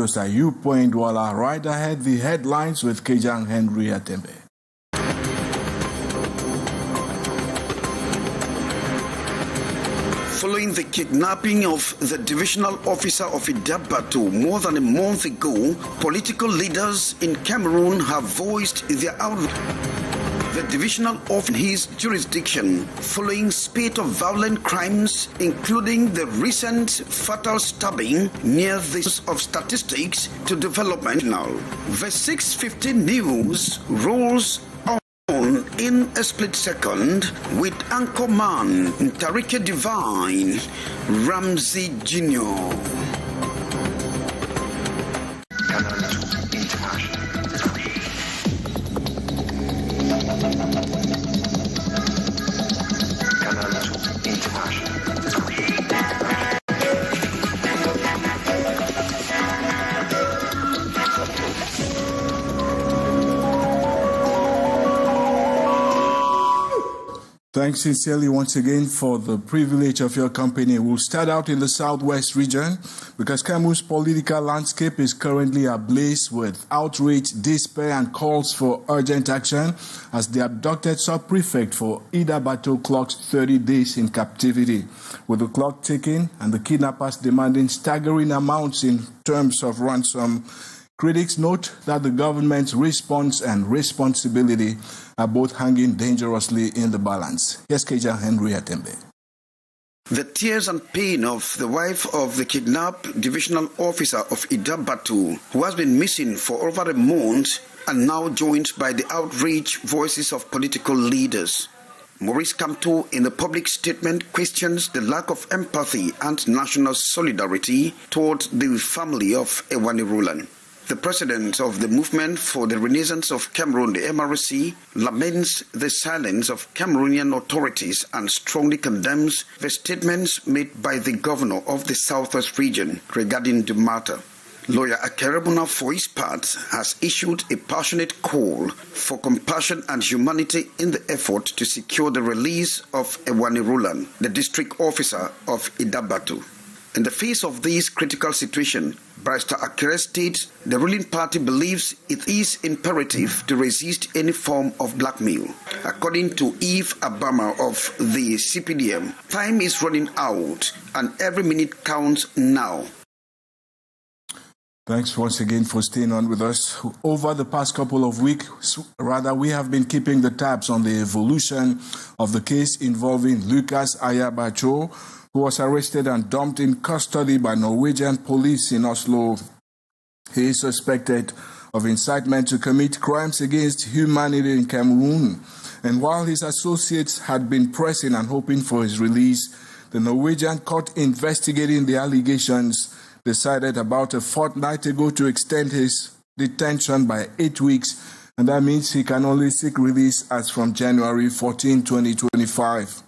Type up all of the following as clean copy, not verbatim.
studios are Yupo and Douala. Right ahead, the headlines with Kejang Henry Atembe. Following the kidnapping of the divisional officer of Idabatu more than a month ago, political leaders in Cameroon have voiced their outrage. The divisional of his jurisdiction following spate of violent crimes, including the recent fatal stabbing near the source of statistics to development. Now, the 6:15 news rolls on in a split second with anchorman Tarike Divine Ramsey Jr. Thanks sincerely once again for the privilege of your company. We'll start out in the southwest region because Cameroon's political landscape is currently ablaze with outrage, despair, and calls for urgent action as the abducted sub-prefect for Idabatu clocked 30 days in captivity. With the clock ticking and the kidnappers demanding staggering amounts in terms of ransom, critics note that the government's response and responsibility are both hanging dangerously in the balance. Here's Keja Henry Atembe. The tears and pain of the wife of the kidnapped divisional officer of Idabatu, who has been missing for over a month, and now joined by the outraged voices of political leaders. Maurice Kamto, in the public statement, questions the lack of empathy and national solidarity toward the family of Ewani Rulan. The president of the Movement for the Renaissance of Cameroon, the MRC, laments the silence of Cameroonian authorities and strongly condemns the statements made by the governor of the Southwest region regarding the matter. Lawyer Akerebuna, for his part, has issued a passionate call for compassion and humanity in the effort to secure the release of Ewani Rulan, the district officer of Idabatu. In the face of this critical situation, Barrister Akere states the ruling party believes it is imperative to resist any form of blackmail. According to Eve Abama of the CPDM, time is running out and every minute counts now. Thanks once again for staying on with us. Over the past couple of weeks, we have been keeping the tabs on the evolution of the case involving Lucas Ayabacho, who was arrested and dumped in custody by Norwegian police in Oslo. He is suspected of incitement to commit crimes against humanity in Cameroon. And while his associates had been pressing and hoping for his release, the Norwegian court investigating the allegations decided about a fortnight ago to extend his detention by 8 weeks, and that means he can only seek release as from January 14, 2025.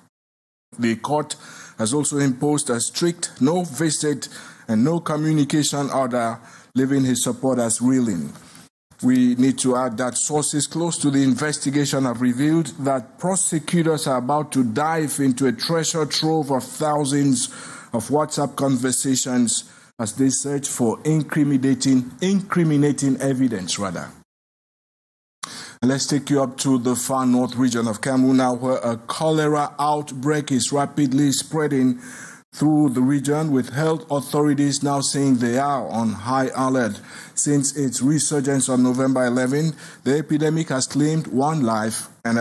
The court has also imposed a strict no visit and no communication order, leaving his supporters reeling. We need to add that sources close to the investigation have revealed that prosecutors are about to dive into a treasure trove of thousands of WhatsApp conversations as they search for incriminating evidence. Let's take you up to the far north region of Cameroon now, where a cholera outbreak is rapidly spreading through the region, with health authorities now saying they are on high alert. Since its resurgence on November 11, the epidemic has claimed 1 life and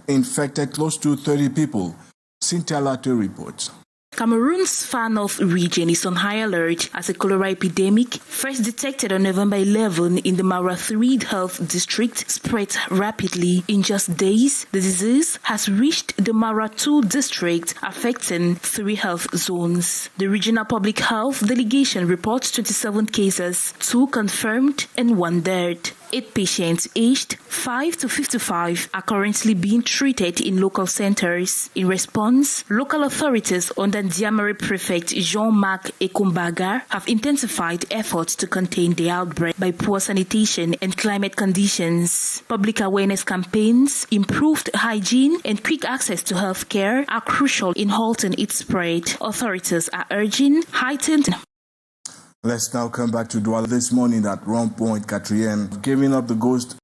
infected close to 30 people. Cynthia Latte reports. Cameroon's far north region is on high alert as a cholera epidemic, first detected on November 11 in the Mara 3 Health District, spread rapidly. In just days, the disease has reached the Mara 2 District, affecting 3 health zones. The Regional Public Health Delegation reports 27 cases, 2 confirmed and 1 dead. 8 patients aged 5 to 55 are currently being treated in local centers. In response, local authorities under Diamere Prefect Jean-Marc Ekumbaga have intensified efforts to contain the outbreak by poor sanitation and climate conditions. Public awareness campaigns, improved hygiene, and quick access to health care are crucial in halting its spread. Authorities are urging heightened. Let's now come back to Douala this morning at Rond-Point, 4e, giving up the ghost.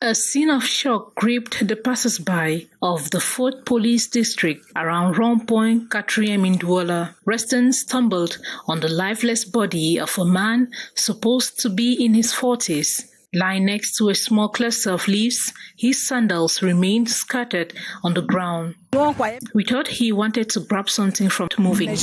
A scene of shock gripped the passers-by of the 4th Police District around Rond-Point, 4e in Douala. Residents stumbled on the lifeless body of a man supposed to be in his 40s. Lying next to a small cluster of leaves, his sandals remained scattered on the ground. We thought he wanted to grab something from moving.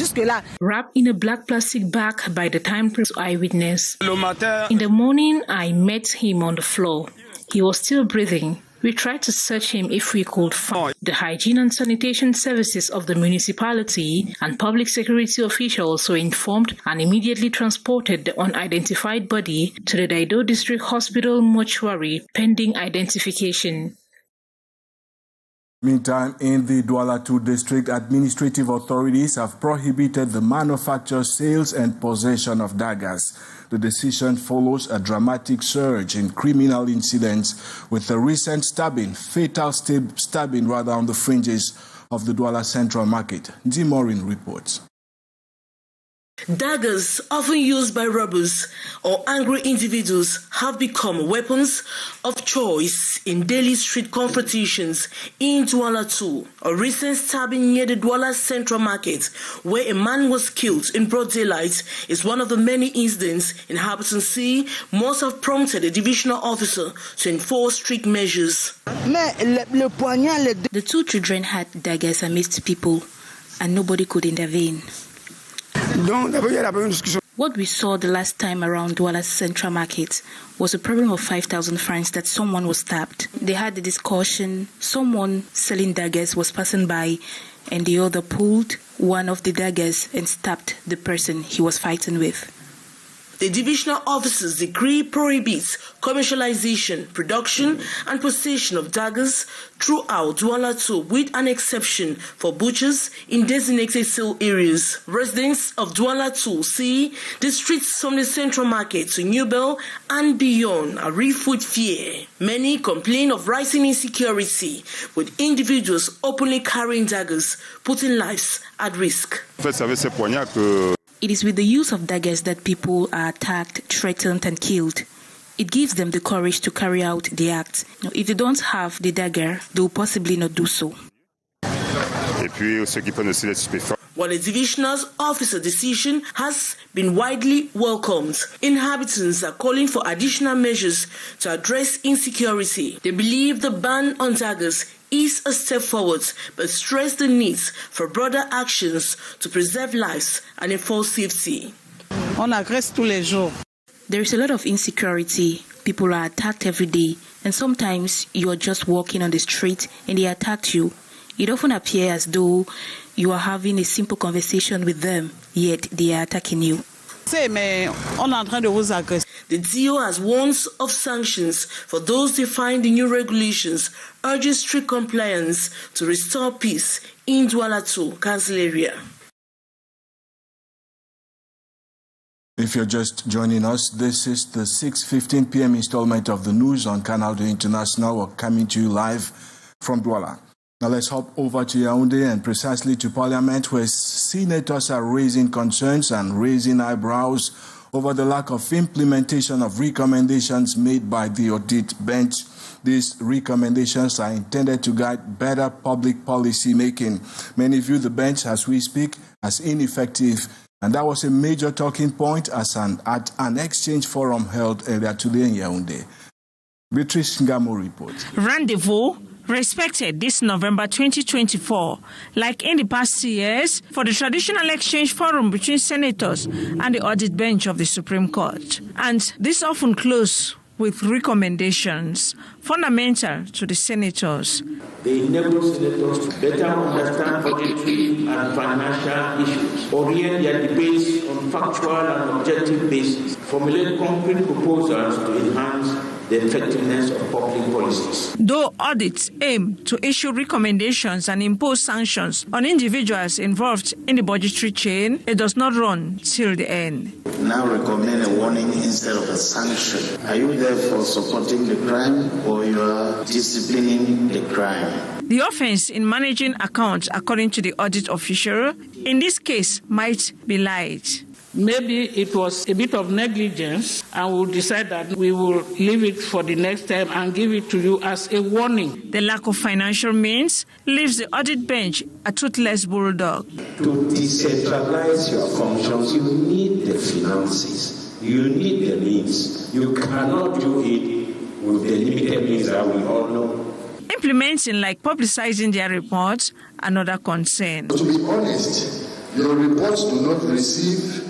Wrapped in a black plastic bag by the time eyewitness. In the morning, I met him on the floor. He was still breathing. We tried to search him if we could find. The hygiene and sanitation services of the municipality and public security officials were informed and immediately transported the unidentified body to the Daido District Hospital mortuary pending identification. Meantime, in the Douala 2 district, administrative authorities have prohibited the manufacture, sales and possession of daggers. The decision follows a dramatic surge in criminal incidents with a recent fatal stabbing on the fringes of the Douala Central Market. Dimorin reports. Daggers, often used by robbers or angry individuals, have become weapons of choice in daily street confrontations in Douala 2. A recent stabbing near the Douala Central Market, where a man was killed in broad daylight, is one of the many incidents inhabitants see must have prompted a divisional officer to enforce strict measures. The 2 children had daggers amidst people, and nobody could intervene. What we saw the last time around Douala Central Market was a problem of 5,000 francs that someone was stabbed. They had a discussion. Someone selling daggers was passing by, and the other pulled one of the daggers and stabbed the person he was fighting with. The divisional officer's decree prohibits commercialization, production, and possession of daggers throughout Douala 2, with an exception for butchers in designated sale areas. Residents of Douala 2 see the streets from the Central Market to New Bell and beyond are rife with fear. Many complain of rising insecurity, with individuals openly carrying daggers, putting lives at risk. It is with the use of daggers that people are attacked, threatened, and killed. It gives them the courage to carry out the act. If they don't have the dagger, they will possibly not do so. While the divisional officer decision has been widely welcomed, inhabitants are calling for additional measures to address insecurity. They believe the ban on daggers is a step forward, but stress the need for broader actions to preserve lives and enforce safety. There is a lot of insecurity. People are attacked every day, and sometimes you are just walking on the street and they attack you. It often appears as though you are having a simple conversation with them, yet they are attacking you. The DO has warned of sanctions for those defying the new regulations, urging strict compliance to restore peace in Douala 2 Council area. If you're just joining us, this is the 6:15 p.m. installment of the news on Canal International, or coming to you live from Douala. Now let's hop over to Yaoundé and precisely to Parliament, where senators are raising concerns and raising eyebrows over the lack of implementation of recommendations made by the audit bench. These recommendations are intended to guide better public policy making. Many view the bench as we speak as ineffective, and that was a major talking point at an exchange forum held earlier today in Yaoundé. Beatrice Ngamo reports. Rendezvous respected this November 2024, like in the past 2 years, for the traditional exchange forum between senators and the audit bench of the Supreme Court. And this often closed with recommendations fundamental to the senators. They enable senators to better understand budgetary and financial issues, orient their debates on factual and objective basis, formulate concrete proposals to enhance the effectiveness of public policies. Though audits aim to issue recommendations and impose sanctions on individuals involved in the budgetary chain, it does not run till the end. Now recommend a warning instead of a sanction. Are you therefore supporting the crime, or you are disciplining the crime? The offense in managing accounts, according to the audit official, in this case might be light. Maybe it was a bit of negligence, and we'll decide that we will leave it for the next time and give it to you as a warning. The lack of financial means leaves the audit bench a toothless bulldog. To decentralize your functions, you need the finances, you need the means. You cannot do it with the limited means that we all know. Implementing, like publicizing their reports, another concern. To be honest, your reports do not receive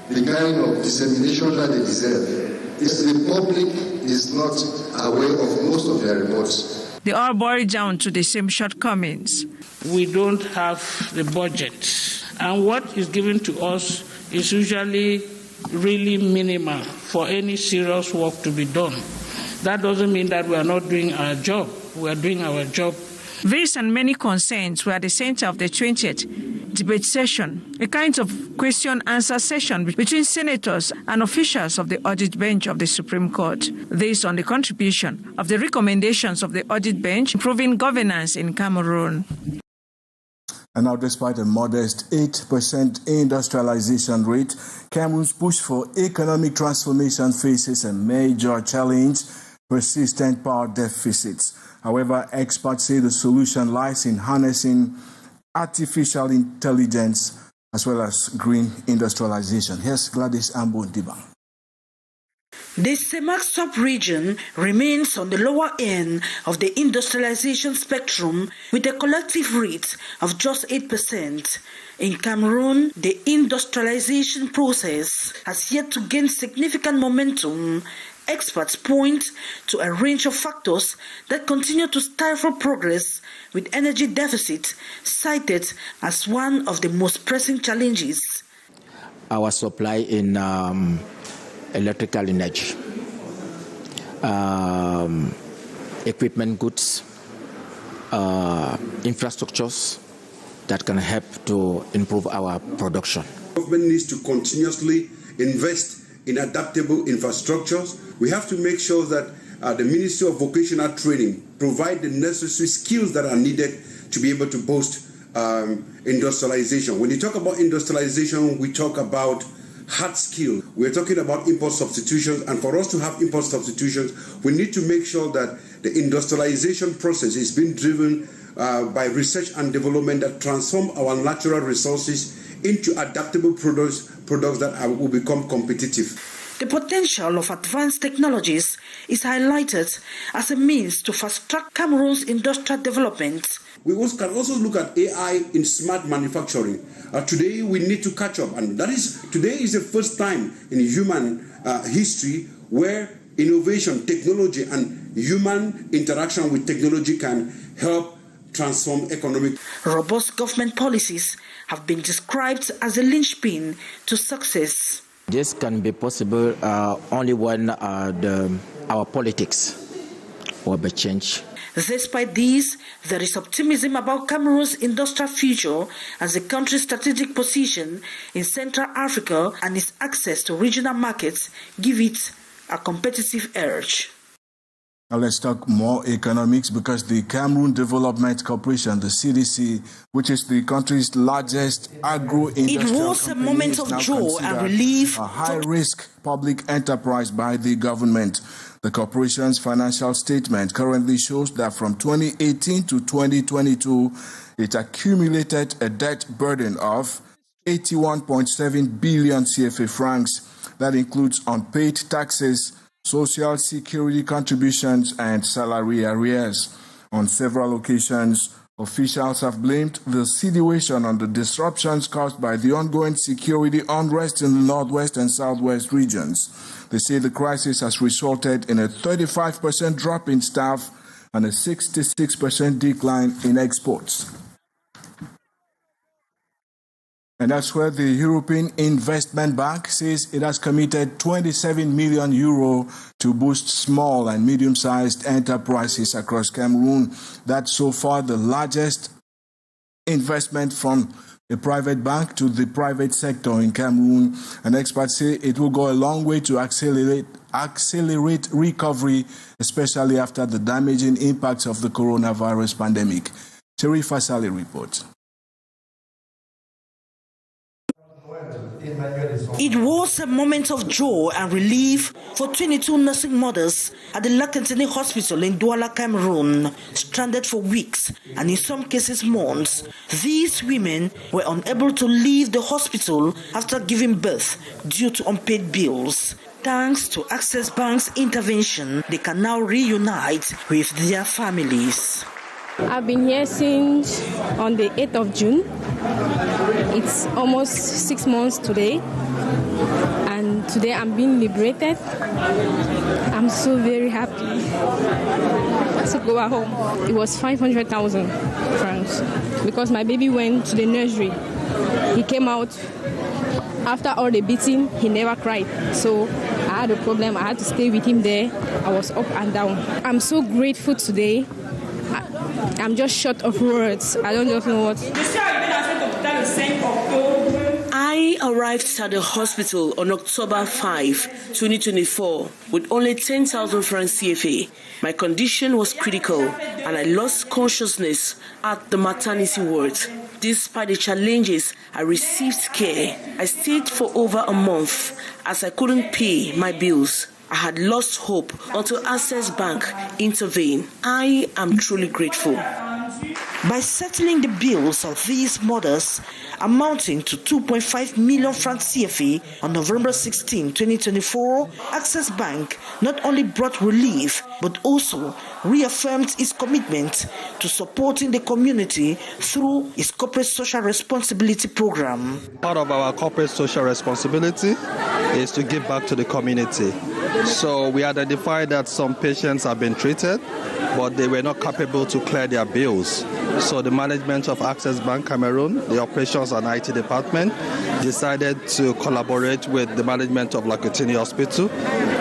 the kind of dissemination that they deserve. The public is not aware of most of their reports. They all boil down to the same shortcomings. We don't have the budget, and what is given to us is usually really minimal for any serious work to be done. That doesn't mean that we are not doing our job. We are doing our job. These and many concerns were at the center of the 20th debate session, a kind of question-answer session between senators and officials of the audit bench of the Supreme Court. This on the contribution of the recommendations of the audit bench improving governance in Cameroon. And now, despite a modest 8% industrialization rate, Cameroon's push for economic transformation faces a major challenge: persistent power deficits. However, experts say the solution lies in harnessing artificial intelligence as well as green industrialization. Here's Gladys Ambondiba. The Semak sub-region remains on the lower end of the industrialization spectrum with a collective rate of just 8%. In Cameroon, the industrialization process has yet to gain significant momentum. Experts point to a range of factors that continue to stifle progress, with energy deficit cited as one of the most pressing challenges. Our supply in electrical energy, equipment goods, infrastructures that can help to improve our production. Government needs to continuously invest in adaptable infrastructures. We have to make sure that the Ministry of Vocational Training provide the necessary skills that are needed to be able to boost industrialization. When you talk about industrialization, we talk about hard skill. We're talking about import substitutions, and for us to have import substitutions, we need to make sure that the industrialization process is being driven by research and development that transform our natural resources into adaptable products that will become competitive. The potential of advanced technologies is highlighted as a means to fast-track Cameroon's industrial development. We can also look at AI in smart manufacturing. Today we need to catch up, and today is the first time in human history where innovation, technology, and human interaction with technology can help transform economic. Robust government policies have been described as a linchpin to success. This can be possible only when our politics will be changed. Despite this, there is optimism about Cameroon's industrial future as the country's strategic position in Central Africa and its access to regional markets give it a competitive edge. Now let's talk more economics, because the Cameroon Development Corporation, the CDC, which is the country's largest agro-industrial It was a moment of joy and relief. A high-risk public enterprise by the government. The corporation's financial statement currently shows that from 2018 to 2022, it accumulated a debt burden of 81.7 billion CFA francs. That includes unpaid taxes, social security contributions, and salary arrears. On several occasions, officials have blamed the situation on the disruptions caused by the ongoing security unrest in the northwest and southwest regions. They say the crisis has resulted in a 35% drop in staff and a 66% decline in exports. And that's where the European Investment Bank says it has committed 27 million euro to boost small and medium-sized enterprises across Cameroon. That's so far the largest investment from a private bank to the private sector in Cameroon. And experts say it will go a long way to accelerate recovery, especially after the damaging impacts of the coronavirus pandemic. Terry Fasali reports. It was a moment of joy and relief for 22 nursing mothers at the Lakentini Hospital in Douala, Cameroon, stranded for weeks and in some cases months. These women were unable to leave the hospital after giving birth due to unpaid bills. Thanks to Access Bank's intervention, they can now reunite with their families. I've been here since on the 8th of June. It's almost 6 months today. And today I'm being liberated. I'm so very happy to go at home. It was 500,000 francs because my baby went to the nursery. He came out. After all the beating, he never cried. So I had a problem. I had to stay with him there. I was up and down. I'm so grateful today. I'm just short of words. I don't just know what. I arrived at the hospital on October 5, 2024, with only 10,000 francs CFA. My condition was critical, and I lost consciousness at the maternity ward. Despite the challenges, I received care. I stayed for over a month as I couldn't pay my bills. I had lost hope until Access Bank intervened. I am truly grateful. By settling the bills of these mothers, amounting to 2.5 million francs CFA on November 16, 2024, Access Bank not only brought relief, but also reaffirmed its commitment to supporting the community through its corporate social responsibility program. Part of our corporate social responsibility is to give back to the community. So we identified that some patients have been treated, but they were not capable to clear their bills. So the management of Access Bank Cameroon, the operations and IT department, decided to collaborate with the management of Lakentini Hospital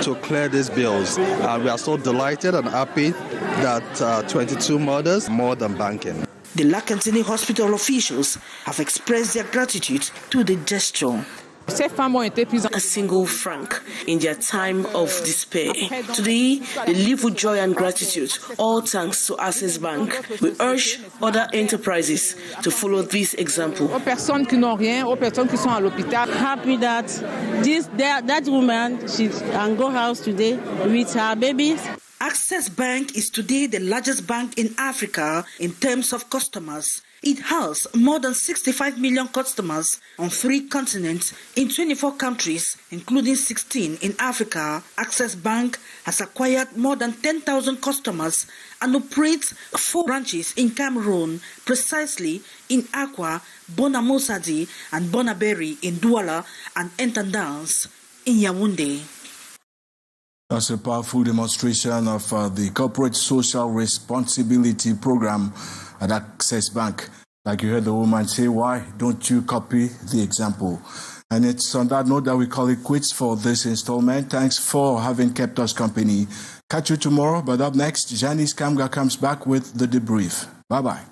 to clear these bills. And we are so delighted and happy that 22 mothers, more than banking. The Lakentini Hospital officials have expressed their gratitude to the gesture. A single franc in their time of despair. Today, they live with joy and gratitude, all thanks to Access Bank. We urge other enterprises to follow this example. Happy that that woman, she can go house today with her babies. Access Bank is today the largest bank in Africa in terms of customers. It has more than 65 million customers on 3 continents in 24 countries, including 16 in Africa. Access Bank has acquired more than 10,000 customers and operates 4 branches in Cameroon, precisely in Akwa, Bonamosadi, and Bonaberi in Douala, and Intendance in Yaoundé. That's a powerful demonstration of the corporate social responsibility program at Access Bank. Like you heard the woman say, why don't you copy the example? And it's on that note that we call it quits for this installment. Thanks for having kept us company. Catch you tomorrow, but up next, Janice Kamga comes back with the debrief. Bye-bye.